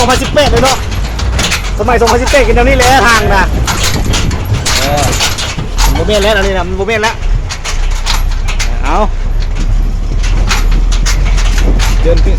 2018เลยเนาะสมัย2018กันแนวนี้แหละทางนะโมเมนต์แล้วอันนี้นะโมเมนต์แล้วเอาเดินขึ้น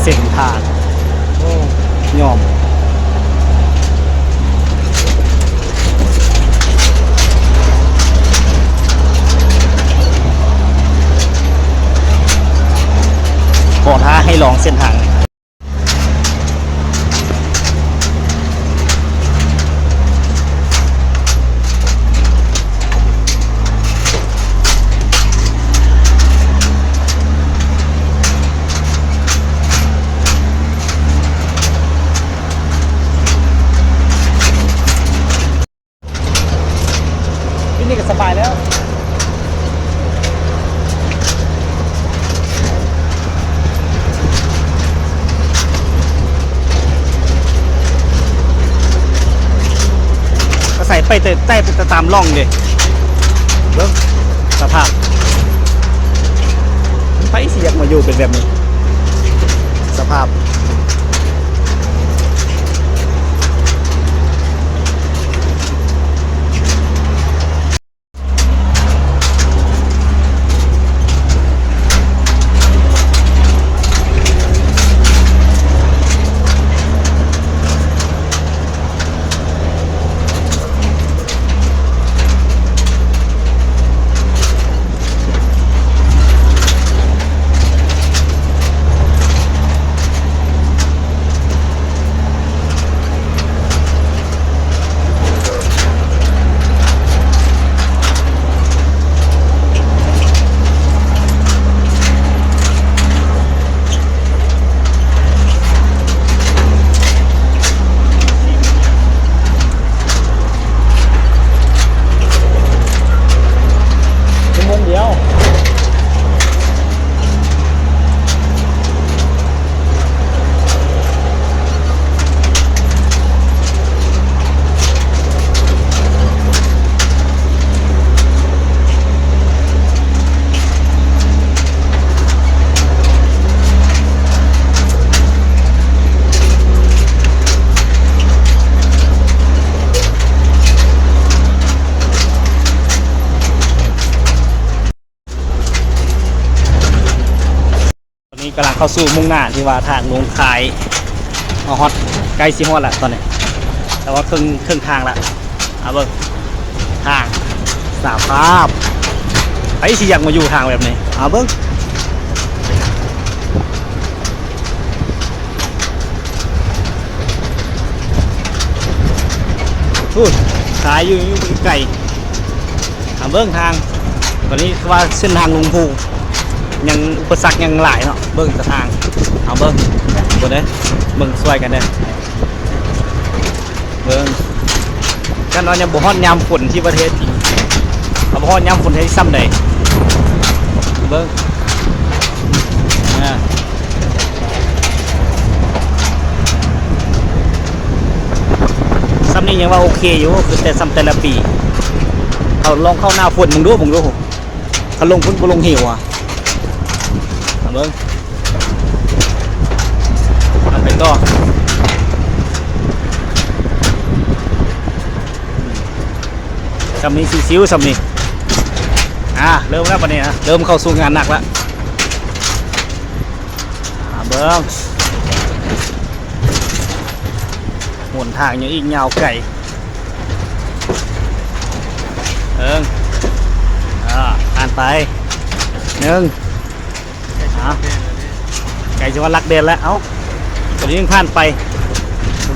เส้นทางยอมขอท้าให้ลองเส้นทางที่นี่ก็สบายแล้วก็ใส่ไปใต้ไปตามร่องดิเบิ้งสภาพไปเสียกมาอยู่เป็นแบบนี้สภาพกำลังเข้าสู่มุ่งหน้าที่ว่าทางลงคายเอาฮอตใกล้ซีฮอตแหละตอนนี้แต่ว่าครึ่งทางละเอาเบิ้งทางสาภาพไอ้สิอยากมาอยู่ทางแบบนี้เอาเบิ้งพูดขายอยู่ไก่เอาเบิ้งทางตอนนี้ว่าเส้นทางลงภูยังอุปสรรคยังหลายเนาะเบิ้งกระทางเอาเบิ้งบนเด้เบิ้งช่วยกันเด้เบิ้งกันว่ายังบ่ฮอดยามฝนที่ประเทศจริงเอาบ่ฮอดยามฝนให้ซ้ำใดเบิ้งซ้ำนี้ยังว่าโอเคอยู่คือแต่ซ้ำแต่ละปีเขาลองเข้าหน้าฝนมึงดูเขาลงพุ่นบ่ลงเหวอ่ะเบิ้งเอาไปต่อสำนีซิ้วสำนีเริ่มแล้วปะเนี่ยเริ่มเข้าสู่งานหนักแล้วเบิ้งหนทางยังอีกยาวไกลผ่านไปหนึ่งไก่จะว่ารักเด่นแล้วเอ้าตอนนี้ยังผ่านไป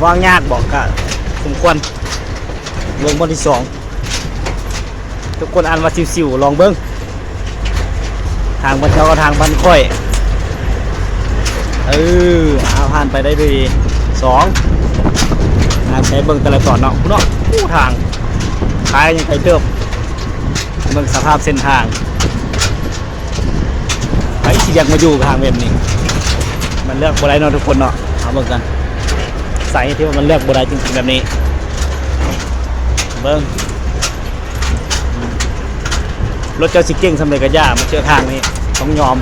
ว่างยากบอกก็สมควรเบื้องบนที่สองทุกคนอ่านว่าซิวๆลองเบิ้งทางบันเทากับทางบันค่อยผ่านไปได้ดีสองใช้เบิ้งแต่ละตอนเนาะคุณเนาะคู่ทางขายยังไกลเติบเบิ้งสภาพเส้นทางไอ้ที่อยากมาอยู่ทางแบบนี้มันเลือกบ่ได้เนาะทุกคนเนาะเอาเบิ่งกันใส่ที่ว่ามันเลือกบ่ได้จริงๆแบบนี้เบิ่งรถเจ้าสิเก่งสำเร็จกับย่ามาเชื่อทางนี้ต้องยอม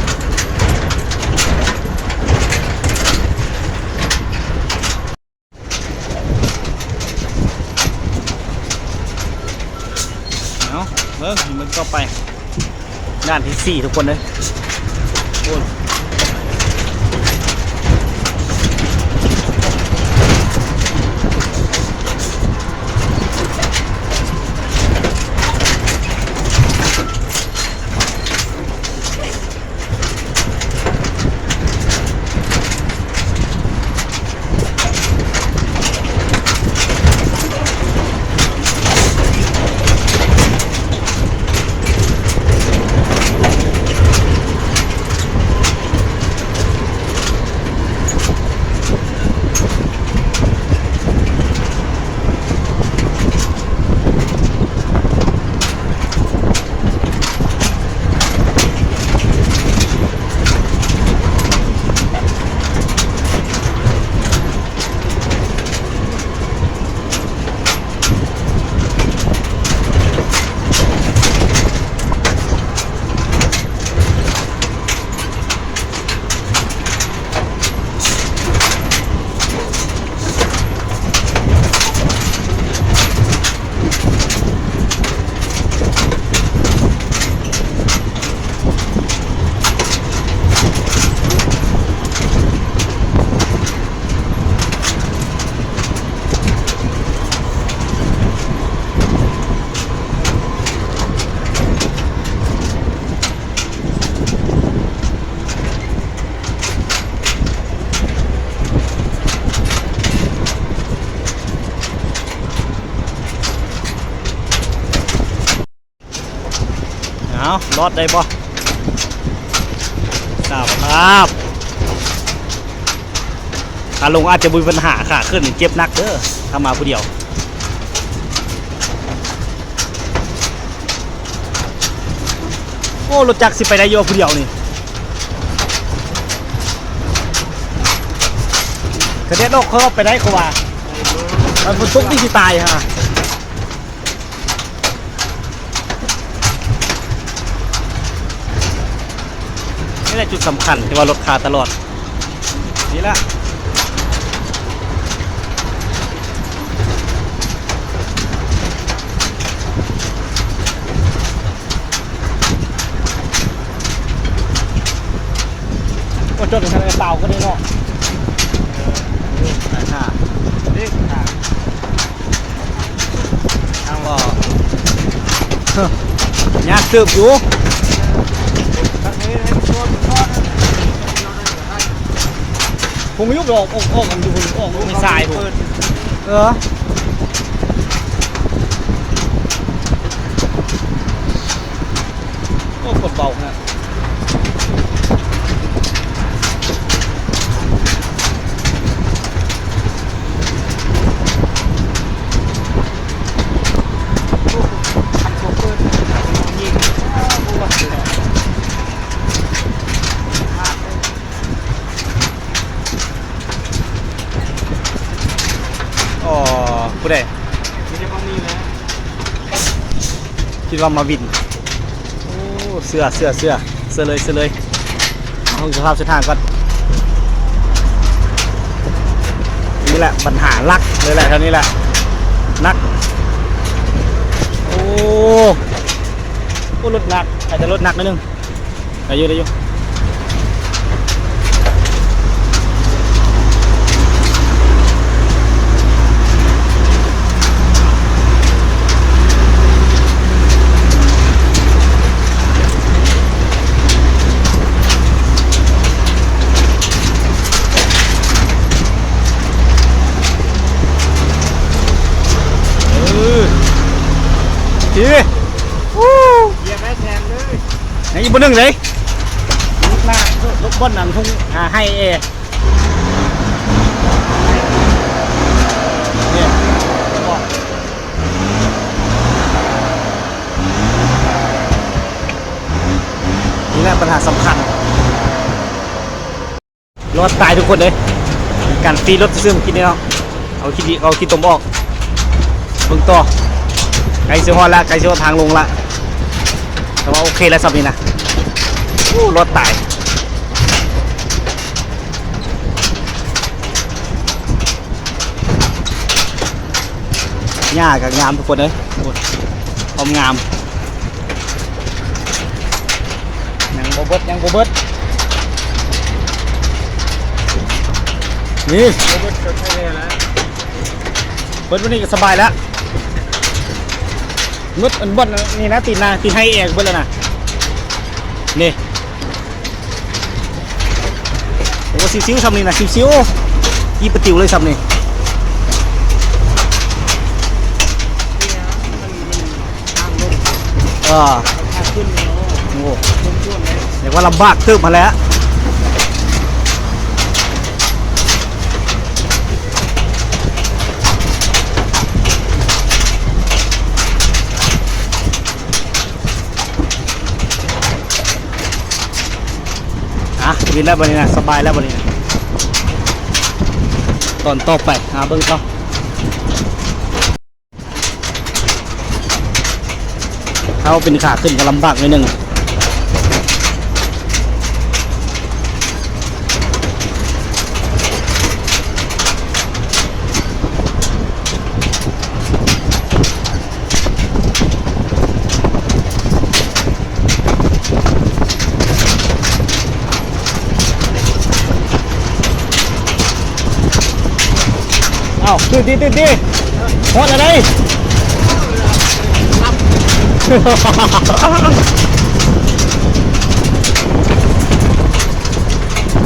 เบิ่งมันก็ไปด้านที่4ทุกคนเลย เอารอดได้บ่ครับขาลงอาจจะมีปัญหาขาขึ้นเจ็บนักเด้อถ้ามาผู้เดียวโอ้รถจักรสิไปได้โยผู้เดียวนี่กระเด็นออกเขาไปได้เขาว่ามันฝนตกนี่สิตายฮะนี่แหละจุดสำคัญที่ว่ารถขาตลอดนี่แหละก็จดทางเปล่าก็ได้เนาะนี่ทางบ่ยากสืบอยู่ผมยุบดอกออกกันอยู่ออกไม่ทรายผมโอ้กดเบาฮะผู้ใดไม่ใช่พวกนี้เลยคิดว่ามาวินโอ้เสื้อเลยเอาสภาพเส้นทางก่อนนี่แหละปัญหาลักเลยแหละเท่านี้แหละนักโอ้รถหนักอาจจะรถหนักนิดนึงได้อยู่ทีเยี่ยมแม่แทนเลยไหนอีกบนหนึ่งเลยลูกหน้าลูกบนนั่นทุ่งให้เนี่ยนี่แหละปัญหาสำคัญรอดตายทุกคนเลยการตีรถซื้อมากินเนี่ยเอาคิดตมออกเบิ่งต่อไกลเสียฮอดละไกลเสียฮอดทางลงละแต่ว่าโอเคแล้วสับนี้นะรถตายหญ้ากับงามทุกคนเลยพร้อมงามยังโบเบิดนี่โบเบิดก็ใช่แล้วเบิดวันนี้ก็สบายแล้วงดอันบนนี่นะตีนให้เองเบิ้ลแล้วนะนี่โอ้ซิวๆซ้ำนี่นะซิวๆยี่ปะติวเลยซ้ำนี่โอ้เรียกว่าลำบากตึ๊บมาแล้ววินแล้ววันนี้นะสบายแล้ววันนี้ตอนต่อไปเบิ้งต่อเขาเป็นขาขึ้นก็ลำบากนิดนึงตื่นดีฮอดอะไรเค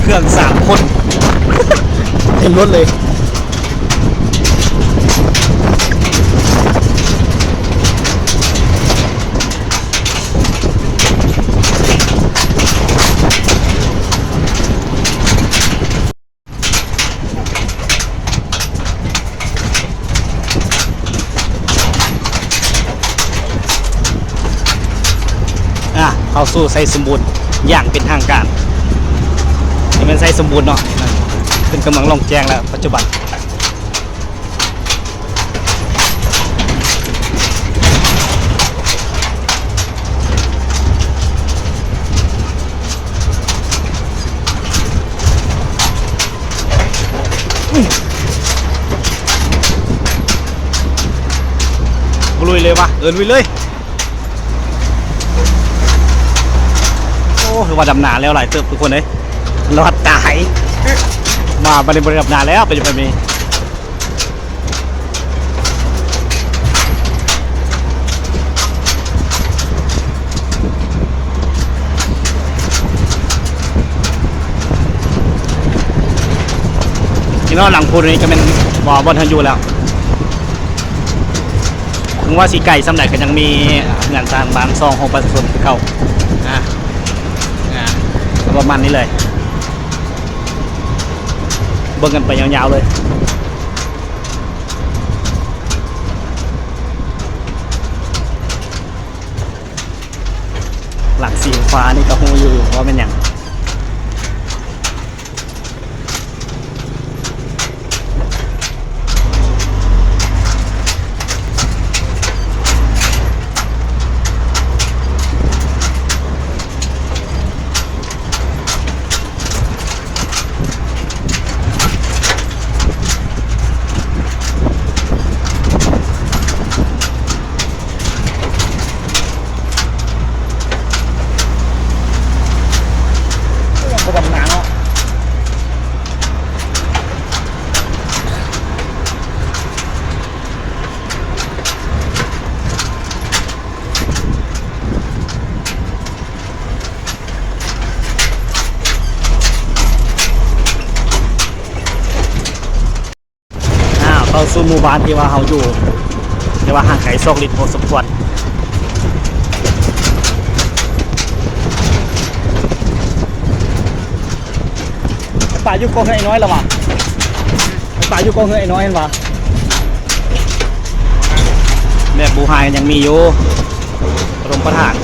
รื่อง3 คนเต็มรถเลย เข้าสู่ไซสมบูรณ์อย่างเป็นทางการนี่เป็นไซสมบูรณ์เนาะเป็นกำลังลงแจ้งแล้วปัจจุบันลุยเลยวะลุยเลยโอ้คือว่าดำนาแล้วหลายเติบทุกคนเลยรอดตายมาบริบทดำนาแล้วเป็นยังไงมีที่นอกหลังพูนนี้ก็เป็นบ่อบอลทันอยู่แล้วถึงว่าสีไก่สำหรับก็ยังมีงานสร้างบ้านซองของประชาชนเข้าประมาณนี้เลยเบิ่งกันไปยาวๆเลยหลักสีฟ้านี่ก็หูอยู่ว่าเป็นอย่างเข้าสู่หมู่บ้านที่ว่าเขาอยู่ที่ว่าห่างไกลซอกลิดพอสมควรป่าอยู่กองเฮือไอ้น้อยแล้ววะป่าอยู่กองเฮือไอ้น้อยเห็นปะแบบบูไฮยังมีอยู่รมประทาน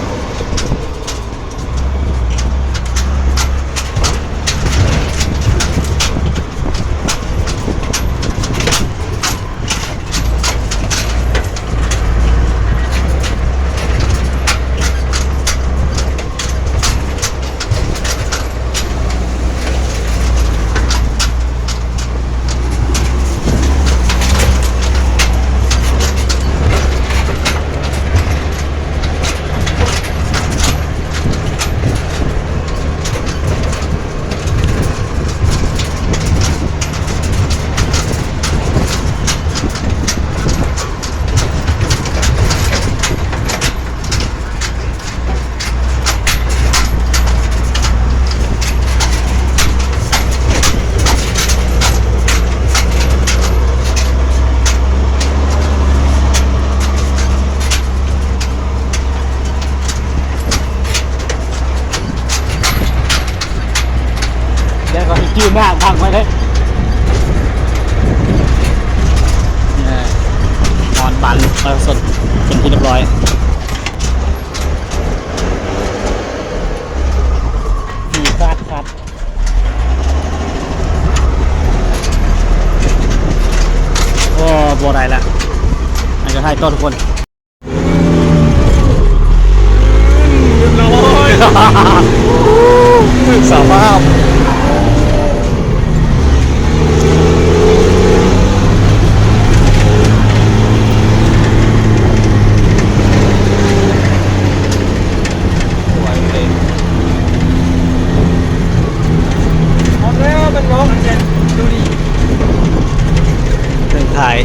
ยืนหน้าพังไว้เลยนอนบันมาสดเป็นที่เรียบร้อยขี่คัดโอ้บัวได้ละอาจจะให้ต้นทุกคนสาวภาพถ่าย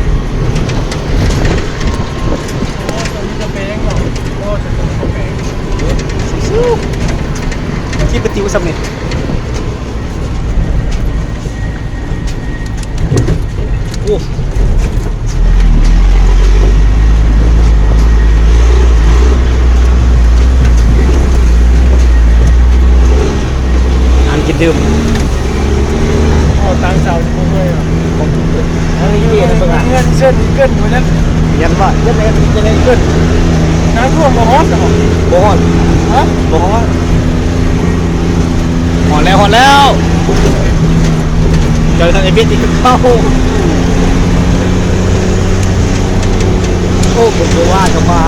ที่ประติวสำเร็จโอ้อันกินดื่มเอาตังเสาที่พวกเลยอ่ะอันนี้เงินเส้นเกินอยู่นั่นยันว่ายันเกินน้ำท่วมบ่ฮอดบ่ฮอด ฮะบอกว่า หอนแล้วเจอทางไอ้เบ็ดอีกเข้าโอ้ผมก็ว่าจะมา